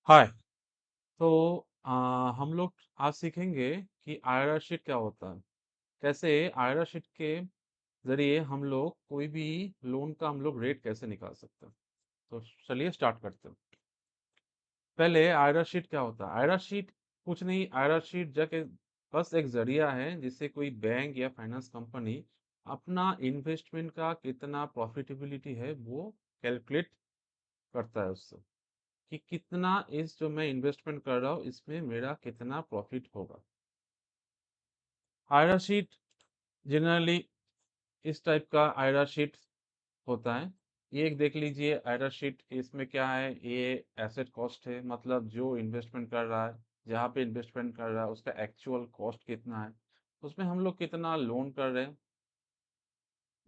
हाय। तो हम लोग आज सीखेंगे कि आईआरआर शीट क्या होता है। कैसे आईआरआर शीट के जरिए हम लोग कोई भी लोन का हम लोग रेट कैसे निकाल सकते हैं। तो चलिए स्टार्ट करते हैं। पहले आईआरआर शीट क्या होता है। आईआरआर शीट कुछ नहीं, आईआरआर शीट जाके बस एक जरिया है जिससे कोई बैंक या फाइनेंस कंपनी अपना इन्वेस्टमेंट का कितना प्रॉफिटेबिलिटी है वो कैलकुलेट करता है उससे, कि कितना इस जो मैं इन्वेस्टमेंट कर रहा हूँ इसमें मेरा कितना प्रॉफिट होगा। आयरा शीट जनरली इस टाइप का आयरा शीट होता है। ये एक देख लीजिए आयरा शीट, इसमें क्या है, ये एसेट कॉस्ट है, मतलब जो इन्वेस्टमेंट कर रहा है, जहाँ पे इन्वेस्टमेंट कर रहा है उसका एक्चुअल कॉस्ट कितना है, उसमें हम लोग कितना लोन कर रहे हैं।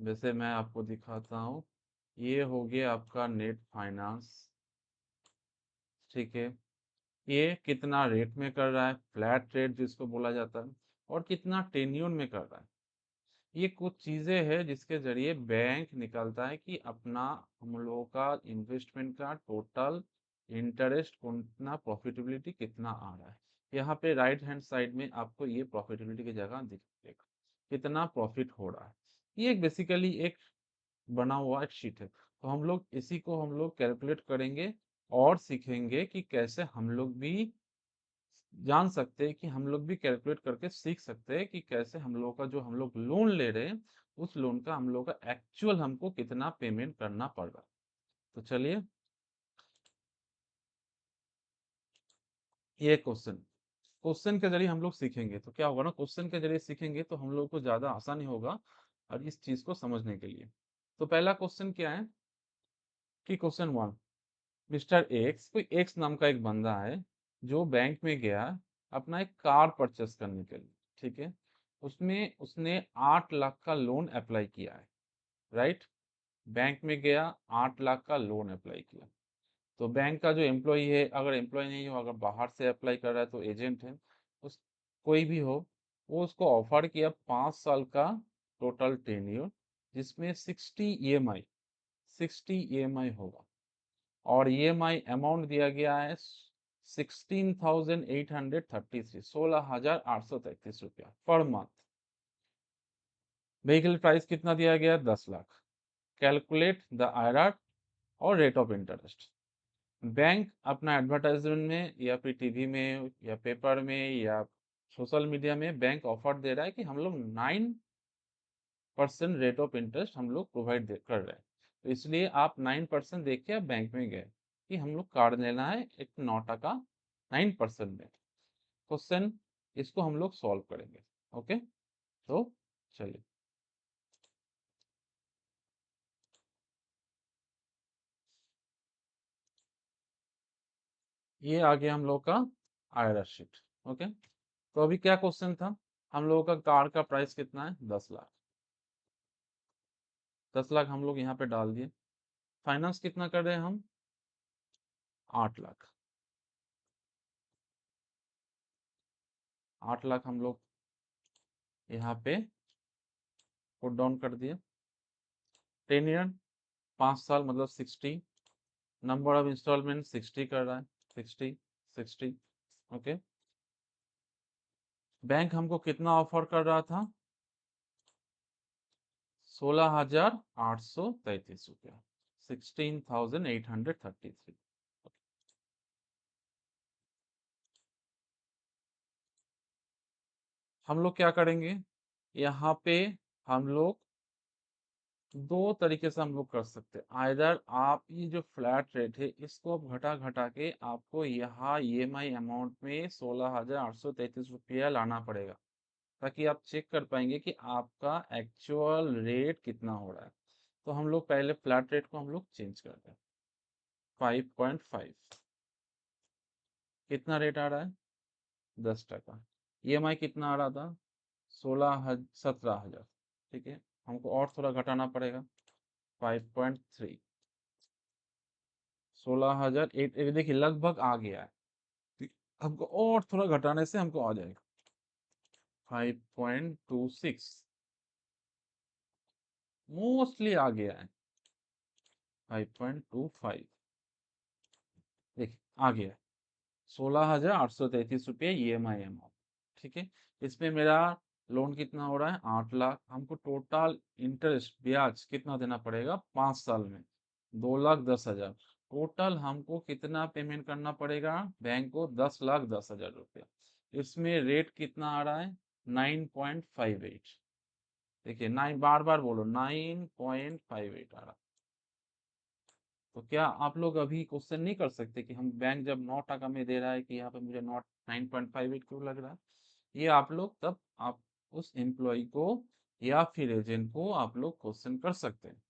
जैसे मैं आपको दिखाता हूँ, ये हो गया आपका नेट फाइनेंस, ठीक है। ये कितना रेट में कर रहा है, फ्लैट रेट जिसको बोला जाता है, और कितना टेन्योर में कर रहा है। ये कुछ चीजें हैं जिसके जरिए बैंक निकालता है कि अपना हम लोगों का इन्वेस्टमेंट का टोटल इंटरेस्ट कितना, प्रॉफिटेबिलिटी कितना आ रहा है। यहाँ पे राइट हैंड साइड में आपको ये प्रॉफिटेबिलिटी की जगह दिखेगा, कितना प्रॉफिट हो रहा है। ये एक बेसिकली एक बना हुआ एक शीट है। तो हम लोग इसी को हम लोग कैलकुलेट करेंगे और सीखेंगे कि कैसे हम लोग भी जान सकते हैं, कि हम लोग भी कैलकुलेट करके सीख सकते हैं कि कैसे हम लोग का जो हम लोग लोन ले रहे हैं उस लोन का हम लोग का एक्चुअल हमको कितना पेमेंट करना पड़ रहा है। तो चलिए, ये क्वेश्चन क्वेश्चन के जरिए हम लोग सीखेंगे तो क्या होगा ना, क्वेश्चन के जरिए सीखेंगे तो हम लोग को ज्यादा आसानी होगा और इस चीज को समझने के लिए। तो पहला क्वेश्चन क्या है कि क्वेश्चन वन, मिस्टर एक्स, कोई एक्स नाम का एक बंदा है जो बैंक में गया अपना एक कार परचेस करने के लिए, ठीक है। उसमें उसने 8 लाख का लोन अप्लाई किया है, राइट। बैंक में गया, 8 लाख का लोन अप्लाई किया। तो बैंक का जो एम्प्लॉय है, अगर एम्प्लॉय नहीं हो, अगर बाहर से अप्लाई कर रहा है तो एजेंट है, उस कोई भी हो, वो उसको ऑफर किया 5 साल का टोटल टेन्योर, जिसमें 60 ईएमआई होगा। और ईएमआई अमाउंट दिया गया है 16,833, 16,833 रुपया पर मंथ। व्हीकल प्राइस कितना दिया गया है, 10 लाख। कैलकुलेट द आईआरआर और रेट ऑफ इंटरेस्ट। बैंक अपना एडवर्टाइजमेंट में या फिर टीवी में या पेपर में या सोशल मीडिया में बैंक ऑफर दे रहा है कि हम लोग 9% रेट ऑफ इंटरेस्ट हम लोग प्रोवाइड कर रहे हैं। तो इसलिए आप 9% देख के आप बैंक में गए कि हम लोग कार्ड लेना है एक 9 टका 9% में। क्वेश्चन इसको हम लोग सॉल्व करेंगे। ओके, तो चलिए, ये आ गया हम लोग का आईआरआर शीट। ओके, तो अभी क्या क्वेश्चन था, हम लोगों का कार का प्राइस कितना है, 10 लाख। 10 लाख हम लोग यहाँ पे डाल दिए। फाइनेंस कितना कर रहे हैं हम, 8 लाख। 8 लाख हम लोग यहाँ पे पुट डाउन कर दिए। 10 ईयर, 5 साल मतलब 60। नंबर ऑफ इंस्टॉलमेंट 60 कर रहा है, 60 60। ओके, बैंक हमको कितना ऑफर कर रहा था, 16,833 रुपया, 16,833। हम लोग क्या करेंगे, यहाँ पे हम लोग दो तरीके से हम लोग कर सकते हैं। आइदर आप ये जो फ्लैट रेट है इसको आप घटा घटा के आपको यहाँ ईएमआई अमाउंट में 16,833 रुपया लाना पड़ेगा, ताकि आप चेक कर पाएंगे कि आपका एक्चुअल रेट कितना हो रहा है। तो हम लोग पहले फ्लैट रेट को हम लोग चेंज करते हैं, 5.5। कितना रेट आ रहा है, 10 टका। ईएमआई कितना आ रहा था, 17,000। ठीक है, हमको और थोड़ा घटाना पड़ेगा, 5.3। 16,000 देखिए लगभग आ गया है। ठीक, हमको और थोड़ा घटाने से हमको आ जाएगा 5.26। मोस्टली आ गया है 5.25। देखिए आ गया है। 16,833 रुपये EMI अमाउंट। ठीक है, इसमें मेरा लोन कितना हो रहा है 8 लाख। हमको टोटल इंटरेस्ट ब्याज कितना देना पड़ेगा 5 साल में 2,10,000। टोटल हमको कितना पेमेंट करना पड़ेगा बैंक को 10,10,000 रुपया। इसमें रेट कितना आ रहा है 9.58। देखिए 9, बार बार बोलो 9.58 आ रहा। तो क्या आप लोग अभी क्वेश्चन नहीं कर सकते कि हम बैंक जब 9 टका में दे रहा है कि यहाँ पे मुझे नॉट 9.58 क्यों लग रहा है? ये आप लोग तब आप उस एम्प्लॉय को या फिर एजेंट को आप लोग क्वेश्चन कर सकते हैं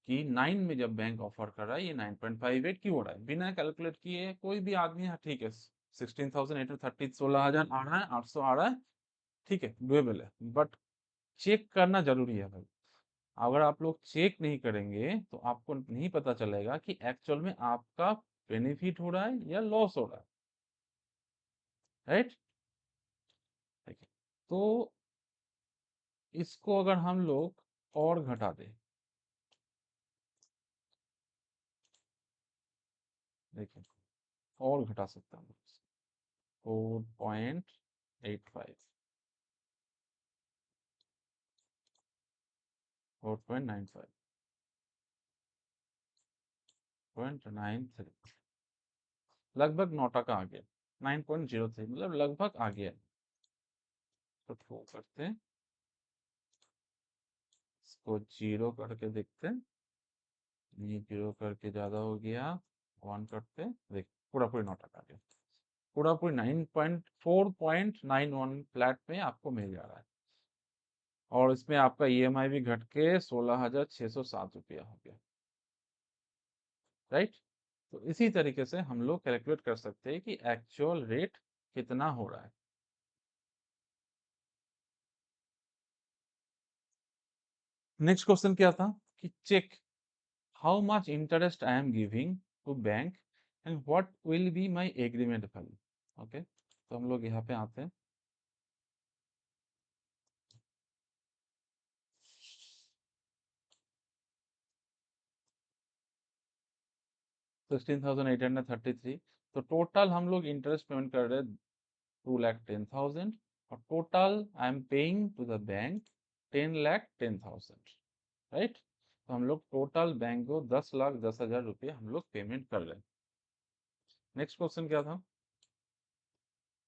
कि 9 में जब बैंक ऑफर कर रहा है ये 9.58 क्यों हो रहा है। बिना कैलकुलेट किए कोई भी आदमी, हाँ ठीक है 16,830 16,000 आ रहा है 800 आ रहा है, ठीक है डुएबल है, बट चेक करना जरूरी है भाई। अगर आप लोग चेक नहीं करेंगे तो आपको नहीं पता चलेगा कि एक्चुअल में आपका बेनिफिट हो रहा है या लॉस हो रहा है, राइट। देखिए, तो इसको अगर हम लोग और घटा दें, देखिए और घटा सकता हूँ 4.85 4.95 0.93 लगभग 9 टका आ गया 9.03 मतलब लगभग आ गया। तो वो करते हैं इसको जीरो करके देखते हैं। ये जीरो करके ज्यादा हो गया 1 करते हैं, देख पूरा पूरी 9 टका आ गया। पूरा पूरी 4.91 फ्लैट में आपको मिल जा रहा है। और इसमें आपका EMI भी घट के 16,607 रुपया हो गया, राइट। तो इसी तरीके से हम लोग कैलकुलेट कर सकते हैं कि एक्चुअल रेट कितना हो रहा है। नेक्स्ट क्वेश्चन क्या था कि check how much interest I am giving to bank and what will be my agreement value. Okay, तो हम लोग यहाँ पे आते हैं। 16,833। तो टोटल हम लोग इंटरेस्ट पेमेंट कर रहे हैं 2,10,000 और total I am paying to the bank 10,10,000, right. तो हम लोग टोटल बैंक को 10,10,000 रुपये हम लोग पेमेंट कर रहे हैं। नेक्स्ट क्वेश्चन क्या था,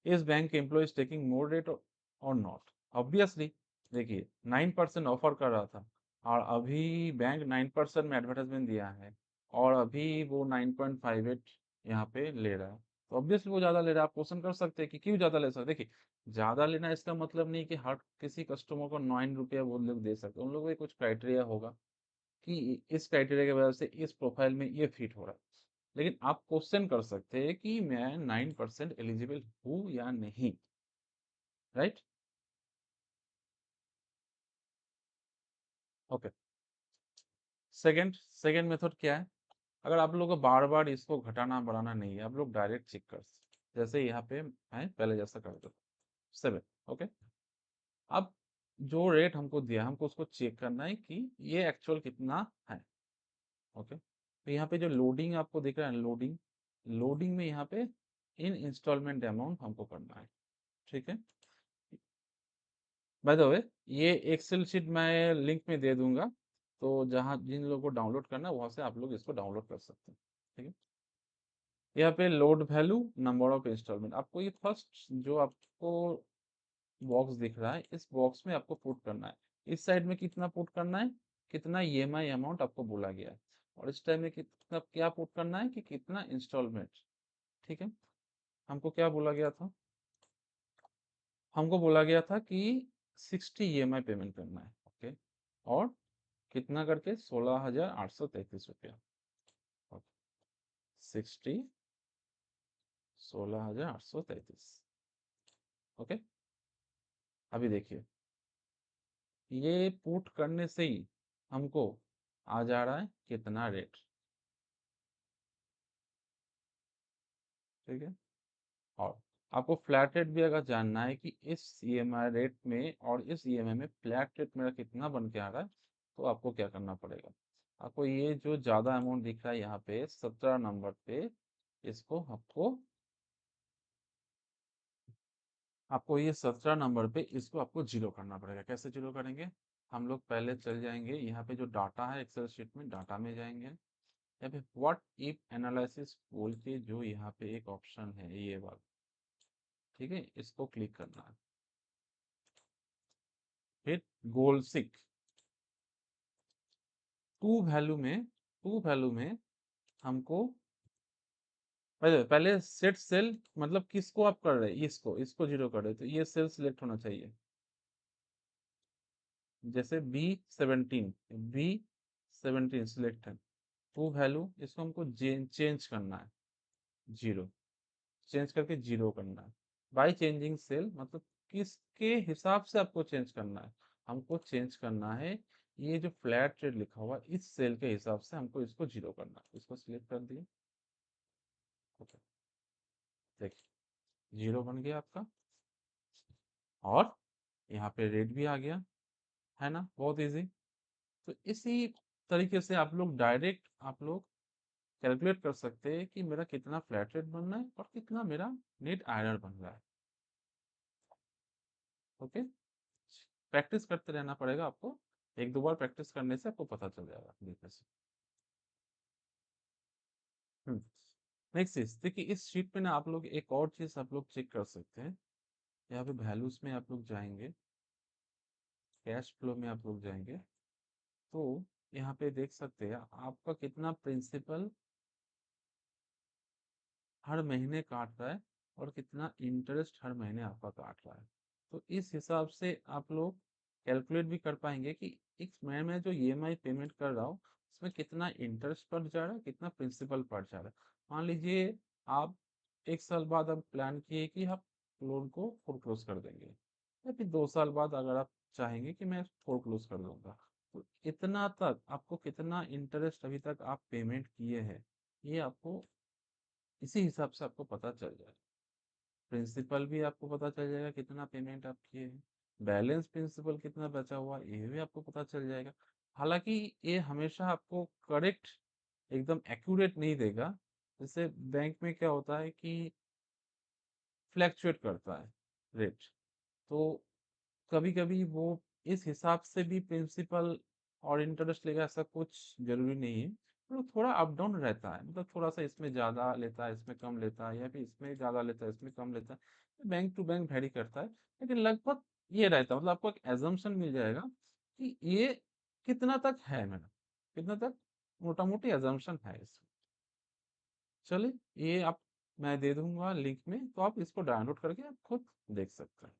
इस bank employ taking more rate और नॉट। ऑब्वियसली देखिए 9% ऑफर कर रहा था और अभी बैंक 9% में एडवर्टाइजमेंट दिया है और अभी वो 9.58 यहाँ पे ले रहा है। तो ऑब्वियसली वो ज्यादा ले रहा है। आप क्वेश्चन कर सकते हैं कि क्यों ज्यादा ले सकते हैं। देखिए ज्यादा लेना इसका मतलब नहीं कि हर किसी कस्टमर को 9 रुपया वो लोग दे सकते, उन लोगों को कुछ क्राइटेरिया होगा कि इस क्राइटेरिया की वजह से इस प्रोफाइल में ये फिट हो रहा है। लेकिन आप क्वेश्चन कर सकते हैं कि मैं 9% एलिजिबल हूँ या नहीं, right. Okay, second second method क्या है, अगर आप लोगों को बार बार इसको घटाना बढ़ाना नहीं है, आप लोग डायरेक्ट चेक कर सकते जैसे यहाँ पे है पहले जैसा कर दो 7। ओके, अब जो रेट हमको दिया हमको उसको चेक करना है कि ये एक्चुअल कितना है। ओके, तो यहाँ पे जो लोडिंग आपको दिख रहा है लोडिंग, लोडिंग में यहाँ पे इन इंस्टॉलमेंट अमाउंट हमको करना है, ठीक है। बाय द वे ये एक्सेल शीट मैं लिंक में दे दूंगा, तो जहाँ जिन लोगों को डाउनलोड करना है वहां से आप लोग इसको डाउनलोड कर सकते हैं, ठीक है। यहाँ पे load value number of instalment, आपको ये फर्स्ट जो आपको बॉक्स दिख रहा है इस बॉक्स में आपको पुट करना है। इस साइड में कितना पुट करना है, कितना EMI अमाउंट आपको बोला गया है, और इस टाइम में कितना क्या पुट करना है कि कितना इंस्टॉलमेंट, ठीक है। हमको क्या बोला गया था, हमको बोला गया था कि 60 EMI पेमेंट करना है, ओके। और कितना करके 16,833 रुपया, 60 16,833। ओके, अभी देखिए ये पुट करने से ही हमको आ जा रहा है कितना रेट, ठीक है। और आपको फ्लैट रेट भी अगर जानना है कि इस EMI रेट में और इस EMI में फ्लैट रेट मेरा कितना बन के आ रहा है, तो आपको क्या करना पड़ेगा, आपको ये जो ज्यादा अमाउंट दिख रहा है यहाँ पे 17 नंबर पे, इसको आपको आपको ये 17 नंबर पे इसको आपको जीरो करना पड़ेगा। कैसे जीरो करेंगे? हम लोग पहले चल जाएंगे यहाँ पे जो डाटा है एक्सेल शीट में, डाटा में जाएंगे, या फिर व्हाट इफ एनालिसिस बोल के जो यहाँ पे एक ऑप्शन है ये वाला, ठीक है, इसको क्लिक करना है। फिर गोल सिक टू वैल्यू में हमको पहले पहले सेट सेल, मतलब किसको आप कर रहे हैं, इसको जीरो कर रहे हैं, तो ये सेल सिलेक्ट होना चाहिए। जैसे बी 17 सिलेक्ट है, टू वैल्यू इसको हमको चेंज करना है, जीरो, चेंज करके जीरो करना है। बाई चेंजिंग सेल मतलब किसके हिसाब से आपको चेंज करना है? हमको चेंज करना है ये जो फ्लैट रेट लिखा हुआ है, इस सेल के हिसाब से हमको इसको जीरो करना है। इसको सिलेक्ट कर दिए, ओके, देखिए जीरो बन गया आपका, और यहाँ पे रेट भी आ गया, है ना, बहुत इजी। तो इसी तरीके से आप लोग डायरेक्ट आप लोग कैलकुलेट कर सकते हैं कि मेरा कितना फ्लैट रेट बन रहा है और कितना मेरा नेट आयरर बन रहा है। ओके, प्रैक्टिस करते रहना पड़ेगा आपको, एक दो बार प्रैक्टिस करने से आपको पता चल जाएगा देखने से। हम्म, नेक्स्ट चीज देखिए, इस शीट पे ना आप लोग एक और चीज आप लोग चेक कर सकते हैं। यहाँ पे वैल्यूज में आप लोग जाएंगे, कैश फ्लो में आप लोग जाएंगे, तो यहाँ पे देख सकते हैं आपका कितना प्रिंसिपल हर महीने काट रहा है और कितना इंटरेस्ट हर महीने आपका काट रहा है। तो इस हिसाब से आप लोग कैलकुलेट भी कर पाएंगे कि एक महीने में जो ईएमआई पेमेंट कर रहा हूँ उसमें कितना इंटरेस्ट पड़ जा रहा है, कितना प्रिंसिपल पड़ जा रहा है। मान लीजिए आप एक साल बाद आप प्लान किए कि आप लोन को फोरक्लोज कर देंगे, या फिर 2 साल बाद अगर आप चाहेंगे कि मैं फोरक्लोज कर दूंगा, तो इतना तक आपको कितना इंटरेस्ट अभी तक आप पेमेंट किए हैं, ये आपको इसी हिसाब से आपको पता चल जाएगा। प्रिंसिपल भी आपको पता चल जाएगा कितना पेमेंट आप किए हैं, बैलेंस प्रिंसिपल कितना बचा हुआ है, ये भी आपको पता चल जाएगा। हालांकि ये हमेशा आपको करेक्ट, एकदम एक्यूरेट नहीं देगा। जैसे बैंक में क्या होता है कि फ्लैक्चुएट करता है रेट, तो कभी कभी वो इस हिसाब से भी प्रिंसिपल और इंटरेस्ट लेगा, ऐसा कुछ जरूरी नहीं है। तो थोड़ा अप डाउन रहता है, मतलब थोड़ा सा इसमें ज्यादा लेता है इसमें कम लेता है, या फिर इसमें ज्यादा लेता है इसमें कम लेता है, बैंक टू बैंक वेरी करता है। लेकिन लगभग ये रहता है, मतलब आपको एक एजम्पशन मिल जाएगा कि ये कितना तक है मेरा, कितना तक मोटा मोटी एजम्पशन है इसमें। चलिए ये आप, मैं दे दूंगा लिंक में, तो आप इसको डाउनलोड करके आप खुद देख सकते हैं।